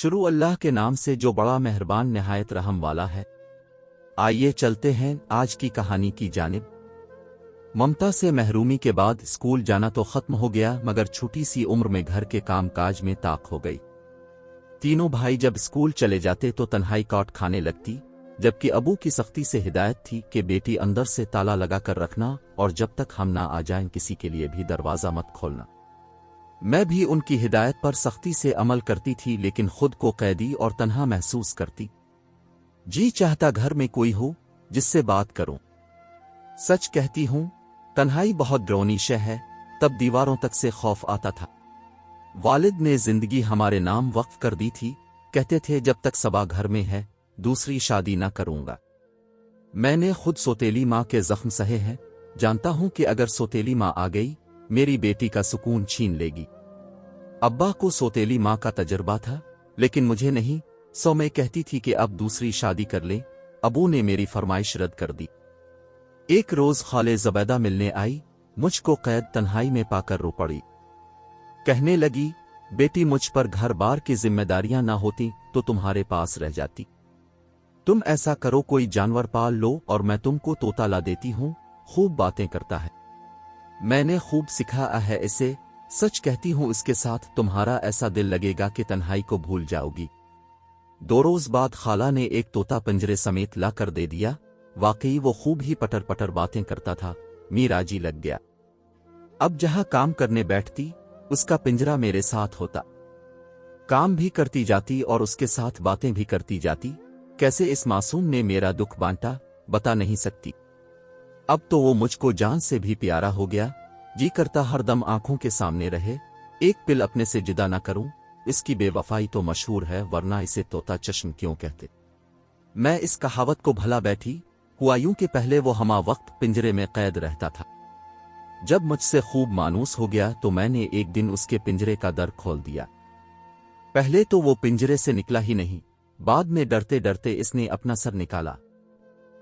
शुरू अल्लाह के नाम से जो बड़ा मेहरबान निहायत रहम वाला है। आइए चलते हैं आज की कहानी की जानिब। ममता से महरूमी के बाद स्कूल जाना तो खत्म हो गया, मगर छोटी सी उम्र में घर के काम काज में ताक हो गई। तीनों भाई जब स्कूल चले जाते तो तन्हाई काट खाने लगती, जबकि अबू की सख्ती से हिदायत थी कि बेटी अंदर से ताला लगा कर रखना और जब तक हम ना आ जाएं किसी के लिए भी दरवाज़ा मत खोलना। मैं भी उनकी हिदायत पर सख्ती से अमल करती थी, लेकिन खुद को कैदी और तन्हा महसूस करती। जी चाहता घर में कोई हो जिससे बात करूं। सच कहती हूं, तन्हाई बहुत डरावनी शय है। तब दीवारों तक से खौफ आता था। वालिद ने जिंदगी हमारे नाम वक्फ कर दी थी। कहते थे जब तक सबा घर में है दूसरी शादी ना करूंगा। मैंने खुद सौतेली माँ के जख्म सहे हैं। जानता हूं कि अगर सौतेली माँ आ गई मेरी बेटी का सुकून छीन लेगी। अब्बा को सौतेली माँ का तजर्बा था, लेकिन मुझे नहीं। सो मैं कहती थी कि अब दूसरी शादी कर ले। अबू ने मेरी फरमाइश रद्द कर दी। एक रोज खाले ज़बैदा मिलने आई। मुझको कैद तन्हाई में पाकर रो पड़ी। कहने लगी, बेटी मुझ पर घर बार की जिम्मेदारियां ना होती तो तुम्हारे पास रह जाती। तुम ऐसा करो कोई जानवर पाल लो और मैं तुमको तोता ला देती हूं। खूब बातें करता है, मैंने खूब सिखाया है इसे। सच कहती हूं इसके साथ तुम्हारा ऐसा दिल लगेगा कि तन्हाई को भूल जाओगी। 2 रोज बाद खाला ने एक तोता पिंजरे समेत ला कर दे दिया। वाकई वो खूब ही पटर पटर बातें करता था। मीराजी लग गया। अब जहां काम करने बैठती उसका पिंजरा मेरे साथ होता। काम भी करती जाती और उसके साथ बातें भी करती जाती। कैसे इस मासूम ने मेरा दुख बांटा बता नहीं सकती। अब तो वो मुझको जान से भी प्यारा हो गया। जी करता हरदम आंखों के सामने रहे। एक पिल अपने से जुदा न करूं। इसकी बेवफाई तो मशहूर है, वरना इसे तोता चश्म क्यों कहते। मैं इस कहावत को भला बैठी हुआ यूं कि पहले वो हमा वक्त पिंजरे में कैद रहता था। जब मुझसे खूब मानूस हो गया तो मैंने एक दिन उसके पिंजरे का दर खोल दिया। पहले तो वो पिंजरे से निकला ही नहीं। बाद में डरते डरते इसने अपना सर निकाला।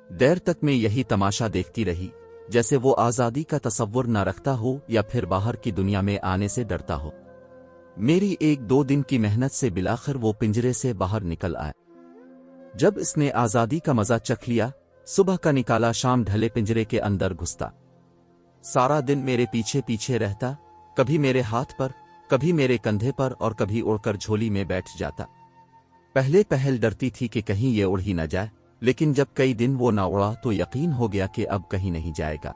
देर तक मैं यही तमाशा देखती रही, जैसे वो आज़ादी का तसव्वुर न रखता हो या फिर बाहर की दुनिया में आने से डरता हो। मेरी 1-2 दिन की मेहनत से बिलाखिर वो पिंजरे से बाहर निकल आए। जब इसने आज़ादी का मजा चख लिया, सुबह का निकाला शाम ढले पिंजरे के अंदर घुसता। सारा दिन मेरे पीछे पीछे रहता, कभी मेरे हाथ पर, कभी मेरे कंधे पर और कभी उड़कर झोली में बैठ जाता। पहले पहल डरती थी कि कहीं ये उड़ ही न जाए, लेकिन जब कई दिन वो ना उड़ा तो यकीन हो गया कि अब कहीं नहीं जाएगा।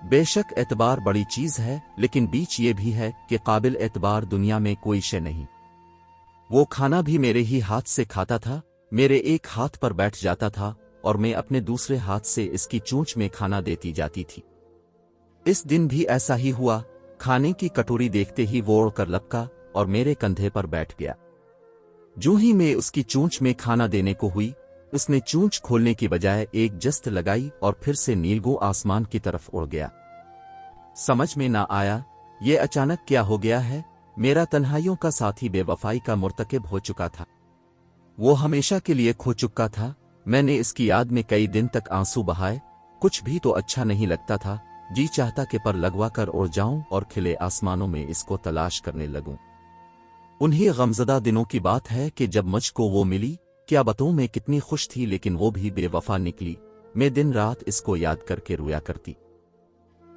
बेशक एतबार बड़ी चीज है, लेकिन बीच ये भी है कि काबिल एतबार दुनिया में कोई शय नहीं। वो खाना भी मेरे ही हाथ से खाता था। मेरे एक हाथ पर बैठ जाता था और मैं अपने दूसरे हाथ से इसकी चोंच में खाना देती जाती थी। इस दिन भी ऐसा ही हुआ। खाने की कटोरी देखते ही वो उड़कर लपका और मेरे कंधे पर बैठ गया। जो ही मैं उसकी चोंच में खाना देने को हुई, उसने चोंच खोलने की बजाय एक जस्त लगाई और फिर से नीलगो आसमान की तरफ उड़ गया। समझ में ना आया ये अचानक क्या हो गया है। मेरा तन्हाइयों का साथी बेवफाई का मुर्तकिब हो चुका था। वो हमेशा के लिए खो चुका था। मैंने इसकी याद में कई दिन तक आंसू बहाए। कुछ भी तो अच्छा नहीं लगता था। जी चाहता कि पर लगवा कर उड़ जाऊं और खिले आसमानों में इसको तलाश करने लगूं। उन्हीं गमज़दा दिनों की बात है कि जब मुझको वो मिली। क्या बताऊं मैं कितनी खुश थी, लेकिन वो भी बेवफा निकली। मैं दिन रात इसको याद करके रोया करती।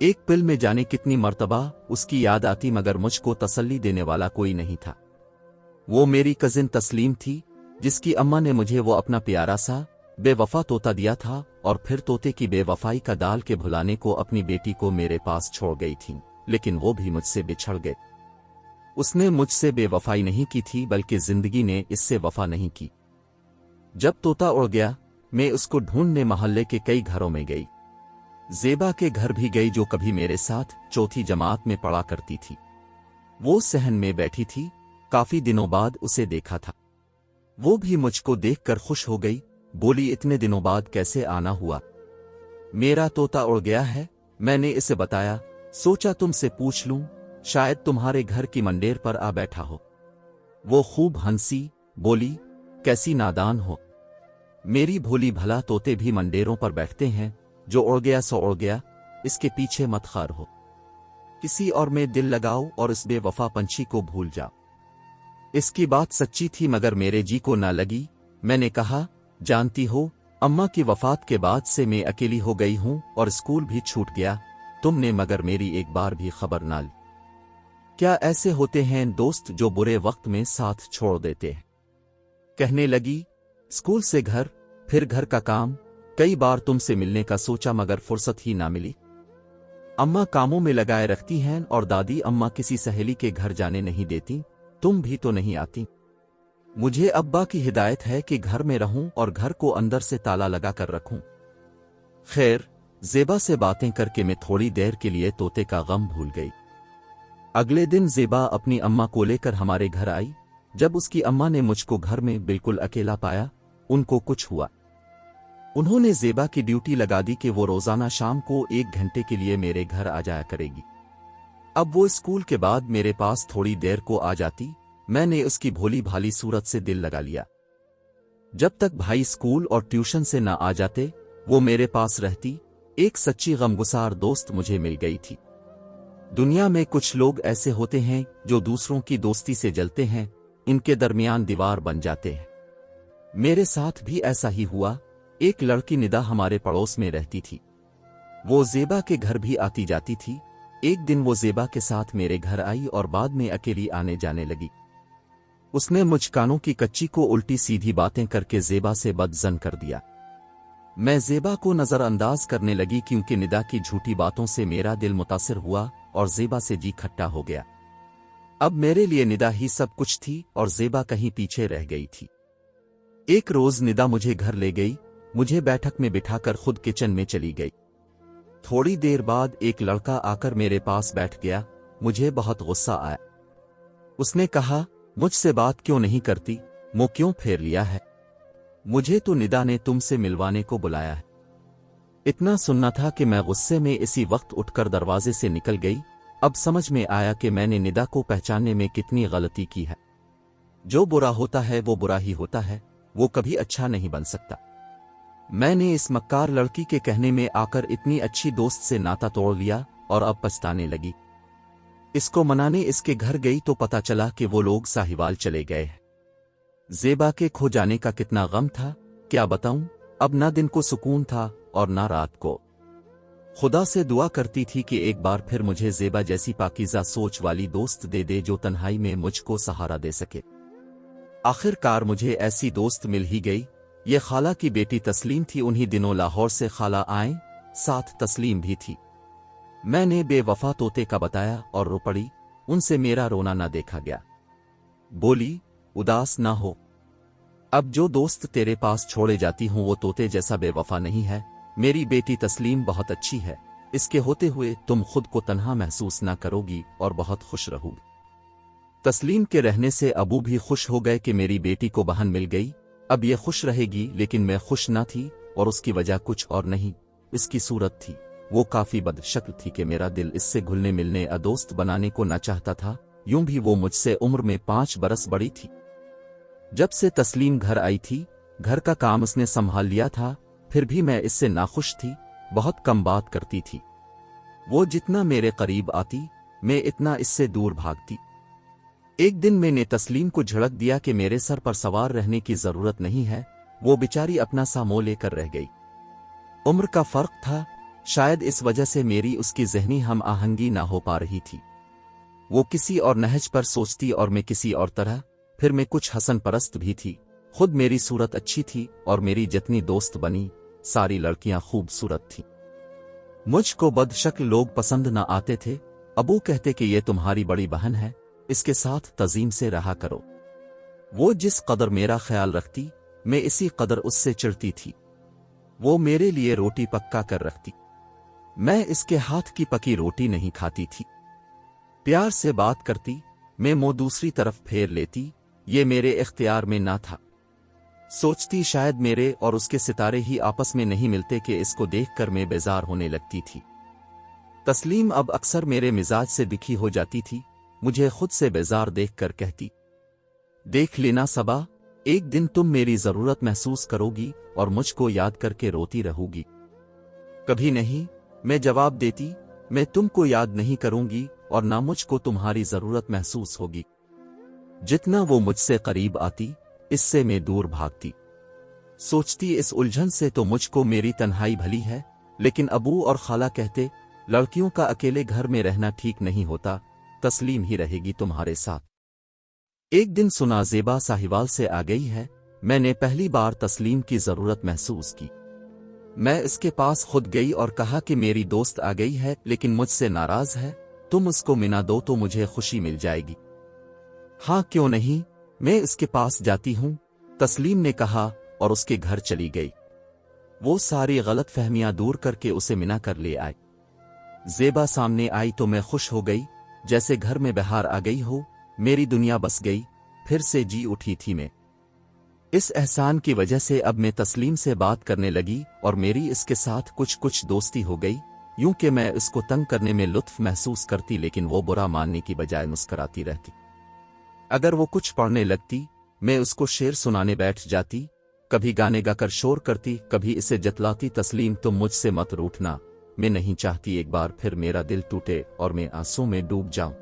एक पिल में जाने कितनी मर्तबा उसकी याद आती, मगर मुझको तसल्ली देने वाला कोई नहीं था। वो मेरी कजिन तस्लीम थी, जिसकी अम्मा ने मुझे वो अपना प्यारा सा बेवफा तोता दिया था और फिर तोते की बेवफाई का दाल के भुलाने को अपनी बेटी को मेरे पास छोड़ गई थी। लेकिन वो भी मुझसे बिछड़ गए। उसने मुझसे बेवफाई नहीं की थी, बल्कि जिंदगी ने इससे वफा नहीं की। जब तोता उड़ गया मैं उसको ढूंढने मोहल्ले के कई घरों में गई। ज़ेबा के घर भी गई, जो कभी मेरे साथ चौथी जमात में पढ़ा करती थी। वो सहन में बैठी थी। काफी दिनों बाद उसे देखा था। वो भी मुझको देखकर खुश हो गई। बोली, इतने दिनों बाद कैसे आना हुआ। मेरा तोता उड़ गया है। मैंने इसे बताया। सोचा तुमसे पूछ लूं, शायद तुम्हारे घर की मंडेर पर आ बैठा हो। वो खूब हंसी, बोली, कैसी नादान हो मेरी भोली। भला तोते भी मंडेरों पर बैठते हैं। जो उड़ गया सो उड़ गया, इसके पीछे मत खार हो। किसी और में दिल लगाओ और इस बेवफा पंछी को भूल जाओ। इसकी बात सच्ची थी मगर मेरे जी को ना लगी। मैंने कहा, जानती हो, अम्मा की वफात के बाद से मैं अकेली हो गई हूं और स्कूल भी छूट गया। तुमने मगर मेरी एक बार भी खबर ना ली। क्या ऐसे होते हैं दोस्त जो बुरे वक्त में साथ छोड़ देते हैं? कहने लगी, स्कूल से घर, फिर घर का काम, कई बार तुमसे मिलने का सोचा मगर फुर्सत ही ना मिली। अम्मा कामों में लगाए रखती हैं और दादी अम्मा किसी सहेली के घर जाने नहीं देती। तुम भी तो नहीं आती। मुझे अब्बा की हिदायत है कि घर में रहूं और घर को अंदर से ताला लगा कर रखूं। खैर, ज़ेबा से बातें करके मैं थोड़ी देर के लिए तोते का गम भूल गई। अगले दिन ज़ेबा अपनी अम्मा को लेकर हमारे घर आई। जब उसकी अम्मा ने मुझको घर में बिल्कुल अकेला पाया, उनको कुछ हुआ। उन्होंने ज़ेबा की ड्यूटी लगा दी कि वो रोज़ाना शाम को 1 घंटे के लिए मेरे घर आ जाया करेगी। अब वो स्कूल के बाद मेरे पास थोड़ी देर को आ जाती। मैंने उसकी भोली भाली सूरत से दिल लगा लिया। जब तक भाई स्कूल और ट्यूशन से ना आ जाते, वो मेरे पास रहती। एक सच्ची गमगुसार दोस्त मुझे मिल गई थी। दुनिया में कुछ लोग ऐसे होते हैं जो दूसरों की दोस्ती से जलते हैं, इनके दरमियान दीवार बन जाते हैं। मेरे साथ भी ऐसा ही हुआ। एक लड़की निदा हमारे पड़ोस में रहती थी। वो ज़ेबा के घर भी आती जाती थी। एक दिन वो ज़ेबा के साथ मेरे घर आई और बाद में अकेली आने जाने लगी। उसने मुझ कानों की कच्ची को उल्टी सीधी बातें करके ज़ेबा से बदज़न कर दिया। मैं ज़ेबा को नज़रअंदाज करने लगी क्योंकि निदा की झूठी बातों से मेरा दिल मुतासिर हुआ और ज़ेबा से जी खट्टा हो गया। अब मेरे लिए निदा ही सब कुछ थी और ज़ेबा कहीं पीछे रह गई थी। एक रोज़ निदा मुझे घर ले गई। मुझे बैठक में बिठाकर खुद किचन में चली गई। थोड़ी देर बाद एक लड़का आकर मेरे पास बैठ गया। मुझे बहुत गुस्सा आया। उसने कहा, मुझसे बात क्यों नहीं करती? मुंह क्यों फेर लिया है? मुझे तो निदा ने तुमसे मिलवाने को बुलाया है। इतना सुनना था कि मैं गुस्से में इसी वक्त उठकर दरवाजे से निकल गई। अब समझ में आया कि मैंने निदा को पहचानने में कितनी गलती की है। जो बुरा होता है वो बुरा ही होता है, वो कभी अच्छा नहीं बन सकता। मैंने इस मक्कार लड़की के कहने में आकर इतनी अच्छी दोस्त से नाता तोड़ लिया और अब पछताने लगी। इसको मनाने इसके घर गई तो पता चला कि वो लोग साहिवाल चले गए हैं। ज़ेबा के खो जाने का कितना गम था, क्या बताऊं। अब ना दिन को सुकून था और ना रात को। खुदा से दुआ करती थी कि एक बार फिर मुझे ज़ेबा जैसी पाकीज़ा सोच वाली दोस्त दे दे जो तन्हाई में मुझको सहारा दे सके। आखिरकार मुझे ऐसी दोस्त मिल ही गई। ये खाला की बेटी तस्लीम थी। उन्हीं दिनों लाहौर से खाला आए, साथ तस्लीम भी थी। मैंने बेवफा तोते का बताया और रो पड़ी। उनसे मेरा रोना ना देखा गया। बोली, उदास ना हो। अब जो दोस्त तेरे पास छोड़े जाती हूं वो तोते जैसा बेवफा नहीं है। मेरी बेटी तस्लीम बहुत अच्छी है। इसके होते हुए तुम खुद को तन्हा महसूस ना करोगी और बहुत खुश रहोगी। तस्लीम के रहने से अबू भी खुश हो गए कि मेरी बेटी को बहन मिल गई। अब ये खुश रहेगी। लेकिन मैं खुश ना थी और उसकी वजह कुछ और नहीं, इसकी सूरत थी। वो काफी बदशक्ल थी कि मेरा दिल इससे घुलने मिलने दोस्त बनाने को ना चाहता था। यूं भी वो मुझसे उम्र में 5 बरस बड़ी थी। जब से तस्लीम घर आई थी, घर का काम उसने संभाल लिया था, फिर भी मैं इससे नाखुश थी। बहुत कम बात करती थी। वो जितना मेरे करीब आती, मैं इतना इससे दूर भागती। एक दिन मैंने तस्लीम को झड़क दिया कि मेरे सर पर सवार रहने की जरूरत नहीं है। वो बेचारी अपना सा मोह लेकर रह गई। उम्र का फर्क था, शायद इस वजह से मेरी उसकी ज़हनी हम आहंगी ना हो पा रही थी। वो किसी और नहज पर सोचती और मैं किसी और तरह। फिर मैं कुछ हसन परस्त भी थी। खुद मेरी सूरत अच्छी थी और मेरी जितनी दोस्त बनी, सारी लड़कियां खूबसूरत थीं। मुझको बदशक्ल लोग पसंद न आते थे। अबू कहते कि ये तुम्हारी बड़ी बहन है, इसके साथ तज़ीम से रहा करो। वो जिस कदर मेरा ख्याल रखती, मैं इसी कदर उससे चिढ़ती थी। वो मेरे लिए रोटी पक्का कर रखती, मैं इसके हाथ की पकी रोटी नहीं खाती थी। प्यार से बात करती, मैं मुंह दूसरी तरफ फेर लेती। ये मेरे इख्तियार में ना था। सोचती शायद मेरे और उसके सितारे ही आपस में नहीं मिलते कि इसको देखकर मैं बेजार होने लगती थी। तस्लीम अब अक्सर मेरे मिजाज से दुखी हो जाती थी। मुझे खुद से बेजार देखकर कहती, देख लेना सबा, एक दिन तुम मेरी जरूरत महसूस करोगी और मुझको याद करके रोती रहोगी। कभी नहीं, मैं जवाब देती, मैं तुमको याद नहीं करूंगी और ना मुझको तुम्हारी जरूरत महसूस होगी। जितना वो मुझसे करीब आती इससे मैं दूर भागती। सोचती इस उलझन से तो मुझको मेरी तन्हाई भली है, लेकिन अबू और खाला कहते लड़कियों का अकेले घर में रहना ठीक नहीं होता, तस्लीम ही रहेगी तुम्हारे साथ। एक दिन सुना ज़ेबा साहिवाल से आ गई है। मैंने पहली बार तस्लीम की ज़रूरत महसूस की। मैं इसके पास खुद गई और कहा कि मेरी दोस्त आ गई है लेकिन मुझसे नाराज है, तुम उसको मिना दो तो मुझे खुशी मिल जाएगी। हाँ क्यों नहीं, मैं इसके पास जाती हूँ, तस्लीम ने कहा और उसके घर चली गई। वो सारी गलत फहमियां दूर करके उसे मिना कर ले आई। ज़ेबा सामने आई तो मैं खुश हो गई, जैसे घर में बहार आ गई हो, मेरी दुनिया बस गई, फिर से जी उठी थी मैं। इस एहसान की वजह से अब मैं तस्लीम से बात करने लगी और मेरी इसके साथ कुछ दोस्ती हो गई। यूं कि मैं इसको तंग करने में लुत्फ महसूस करती लेकिन वो बुरा मानने की बजाय मुस्कराती रहती। अगर वो कुछ पढ़ने लगती मैं उसको शेर सुनाने बैठ जाती, कभी गाने गाकर शोर करती, कभी इसे जतलाती तस्लीम तुम मुझसे मत रूठना, मैं नहीं चाहती एक बार फिर मेरा दिल टूटे और मैं आंसू में डूब जाऊं।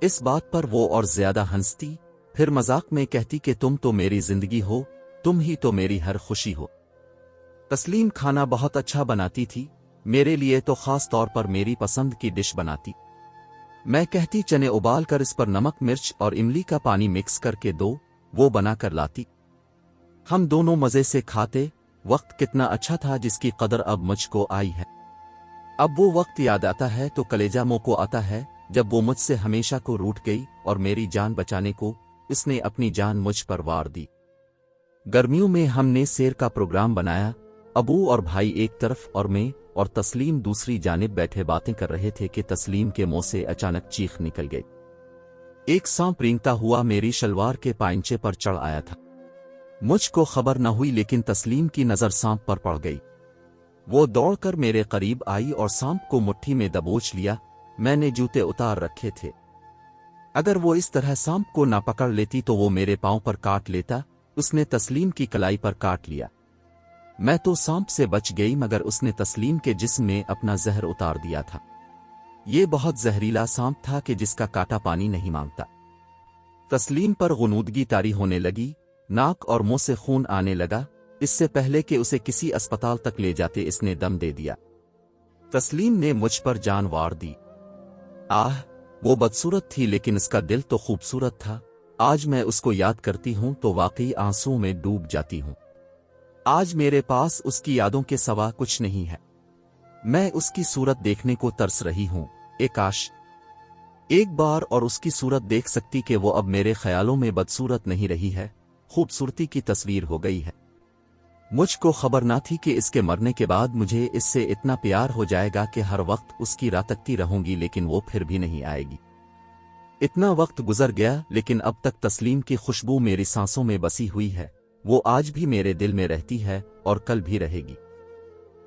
इस बात पर वो और ज्यादा हंसती, फिर मजाक में कहती कि तुम तो मेरी जिंदगी हो, तुम ही तो मेरी हर खुशी हो। तस्लीम खाना बहुत अच्छा बनाती थी, मेरे लिए तो खास तौर पर मेरी पसंद की डिश बनाती। मैं कहती चने उबाल कर इस पर नमक मिर्च और इमली का पानी मिक्स करके दो, वो बना कर लाती। हम दोनों मजे से खाते, वक्त कितना अच्छा था जिसकी कदर अब मुझको आई है। अब वो वक्त याद आता है तो कलेजा मुंह को आता है, जब वो मुझसे हमेशा को रूठ गई और मेरी जान बचाने को उसने अपनी जान मुझ पर वार दी। गर्मियों में हमने सैर का प्रोग्राम बनाया, अबू और भाई एक तरफ और मैं और तस्लीम दूसरी जानिब बैठे बातें कर रहे थे कि तस्लीम के मुंह से अचानक चीख निकल गई। एक सांप रेंगता हुआ मेरी शलवार के पाइंचे पर चढ़ आया था। मुझको खबर न हुई लेकिन तस्लीम की नजर सांप पर पड़ गई। वो दौड़कर मेरे करीब आई और सांप को मुट्ठी में दबोच लिया। मैंने जूते उतार रखे थे, अगर वो इस तरह सांप को ना पकड़ लेती तो वो मेरे पांव पर काट लेता। उसने तस्लीम की कलाई पर काट लिया। मैं तो सांप से बच गई मगर उसने तस्लीम के जिस्म में अपना जहर उतार दिया था। ये बहुत जहरीला सांप था कि जिसका काटा पानी नहीं मांगता। तस्लीम पर गुनूदगी तारी होने लगी, नाक और मुंह से खून आने लगा। इससे पहले कि उसे किसी अस्पताल तक ले जाते इसने दम दे दिया। तस्लीम ने मुझ पर जान वार दी। आह, वो बदसूरत थी लेकिन इसका दिल तो खूबसूरत था। आज मैं उसको याद करती हूं तो वाकई आंसुओं में डूब जाती हूं। आज मेरे पास उसकी यादों के सिवा कुछ नहीं है। मैं उसकी सूरत देखने को तरस रही हूं। काश एक बार और उसकी सूरत देख सकती कि वो अब मेरे ख्यालों में बदसूरत नहीं रही है, खूबसूरती की तस्वीर हो गई है। मुझको खबर ना थी कि इसके मरने के बाद मुझे इससे इतना प्यार हो जाएगा कि हर वक्त उसकी राह तकती रहूंगी, लेकिन वो फिर भी नहीं आएगी। इतना वक्त गुजर गया लेकिन अब तक तस्लीम की खुशबू मेरी सांसों में बसी हुई है। वो आज भी मेरे दिल में रहती है और कल भी रहेगी।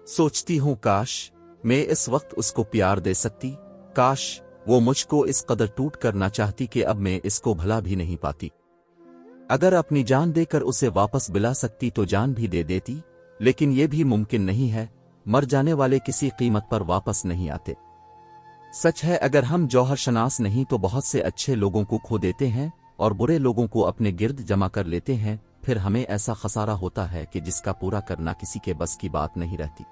सोचती हूँ काश मैं इस वक्त उसको प्यार दे सकती, काश वो मुझको इस कदर टूट कर ना चाहती कि अब मैं इसको भला भी नहीं पाती। अगर अपनी जान देकर उसे वापस बुला सकती तो जान भी दे देती, लेकिन ये भी मुमकिन नहीं है। मर जाने वाले किसी कीमत पर वापस नहीं आते। सच है, अगर हम जौहर शनास नहीं तो बहुत से अच्छे लोगों को खो देते हैं और बुरे लोगों को अपने गिर्द जमा कर लेते हैं, फिर हमें ऐसा खसारा होता है कि जिसका पूरा करना किसी के बस की बात नहीं रहती।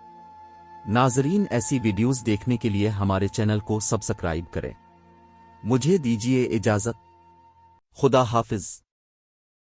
नाजरीन, ऐसी वीडियोस देखने के लिए हमारे चैनल को सब्सक्राइब करें। मुझे दीजिए इजाजत। खुदा हाफिज।